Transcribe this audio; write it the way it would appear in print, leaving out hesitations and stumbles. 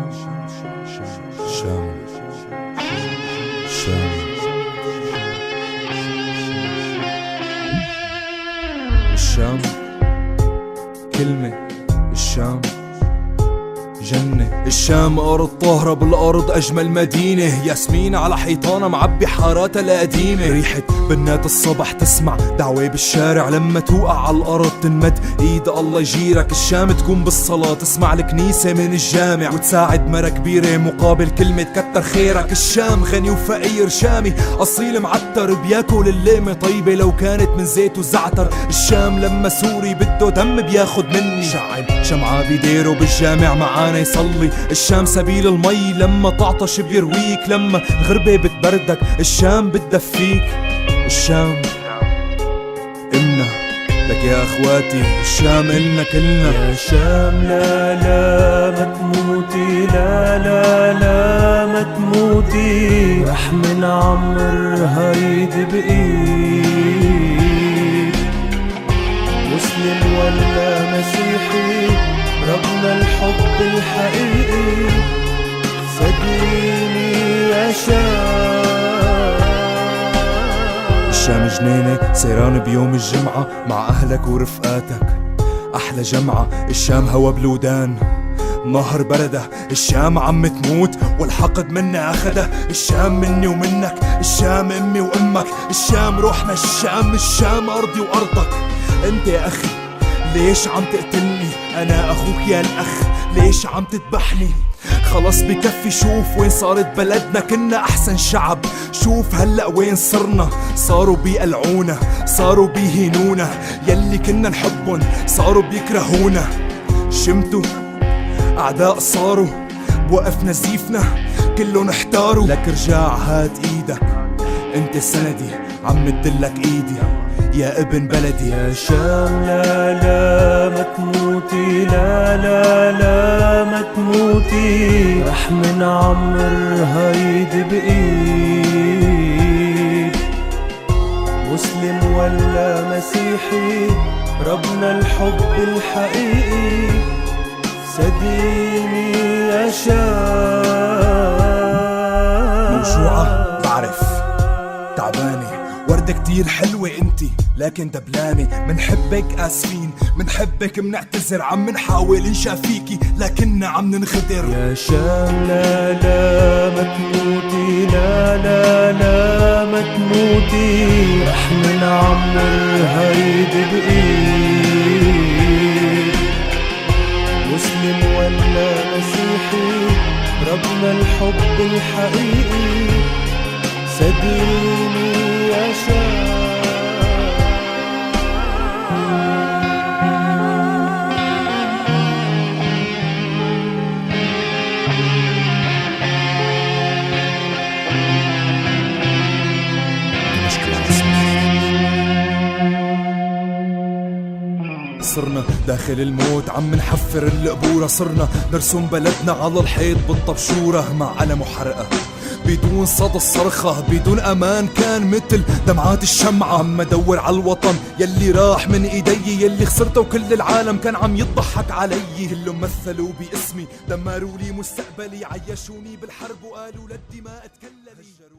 الشام الشام الشام كلمة الشام جنة. الشام أرض طاهرة بالأرض أجمل مدينة، ياسمين على حيطانة معبي حاراتها القديمة. ريحة بنات الصبح تسمع دعوة بالشارع، لما توقع على الأرض تنمد إيد الله يجيرك. الشام تكون بالصلاة تسمع الكنيسة من الجامع، وتساعد مرة كبيرة مقابل كلمة كتر خيرك. الشام غني وفقير شامي أصيل معتر، بياكل اللقمة طيبة لو كانت من زيت وزعتر. الشام لما سوري بده دم بياخد مني، شعب شمعة بيديره بالجامع معانا يصلي. الشام سبيل المي لما تعطش بيرويك، لما الغربة بتبردك الشام بتدفيك. الشام إلنا لك يا اخواتي، الشام إلنا كلنا. يا شام لا لا ما تموتي، لا لا لا ما تموتي، رح من عمر هيدي بإيد. مسلم ولا مسيحي ربنا الحب الحقيقي، صدقيني يا شام. الشام جنينة سيران بيوم الجمعة مع أهلك ورفقاتك، أحلى جمعة. الشام هوا بلودان نهر بردة، الشام عم تموت والحقد منا أخده. الشام مني ومنك، الشام أمي وأمك، الشام روحنا. الشام أرضي وأرضك. أنت يا أخي ليش عم تقتلني؟ أنا أخوك يا الأخ، ليش عم تذبحني؟ خلص بكفي، شوف وين صارت بلدنا، كنا أحسن شعب. شوف هلأ وين صرنا، صاروا بيقلعونا، صاروا بيهينونا. يلي كنا نحبن صاروا بيكرهونا. شمتوا أعداء صاروا بوقف نزيفنا، كلهم احتاروا. لك رجع هات ايدك، انت سندي عم مدلك ايدي يا ابن بلدي. يا شام لا لا ما تموتي، لا لا لا ما تموتي، رح من عمر هيدي بإيد. مسلم ولا مسيحي ربنا الحب الحقيقي، صدقيني يا شام. موجوعة بعرف، تعبانة، وردة كتير حلوة انتي لكن دبلانة. منحبك آسفين، منحبك منعتذر، عم نحاول نشافيكي لكننا عم ننخدر. يا شام لا لا ما تموتي، لا لا لا ما تموتي، رح من عمر هيدي بإيد. مسلم ولا مسيحي ربنا الحب الحقيقي، صدقيني يا شام. صرنا داخل الموت عم نحفر القبورة، صرنا نرسم بلدنا على الحيط بالطبشورة مع علم وحرقة بدون صدى الصرخة، بدون أمان. كان مثل دمعات الشمعة عم أدور على الوطن يلي راح من إيدي، يلي خسرته وكل العالم كان عم يضحك علي. كلهم مثلوا باسمي، دمروا لي مستقبلي، عيشوني بالحرب وقالوا للدماء تكللي.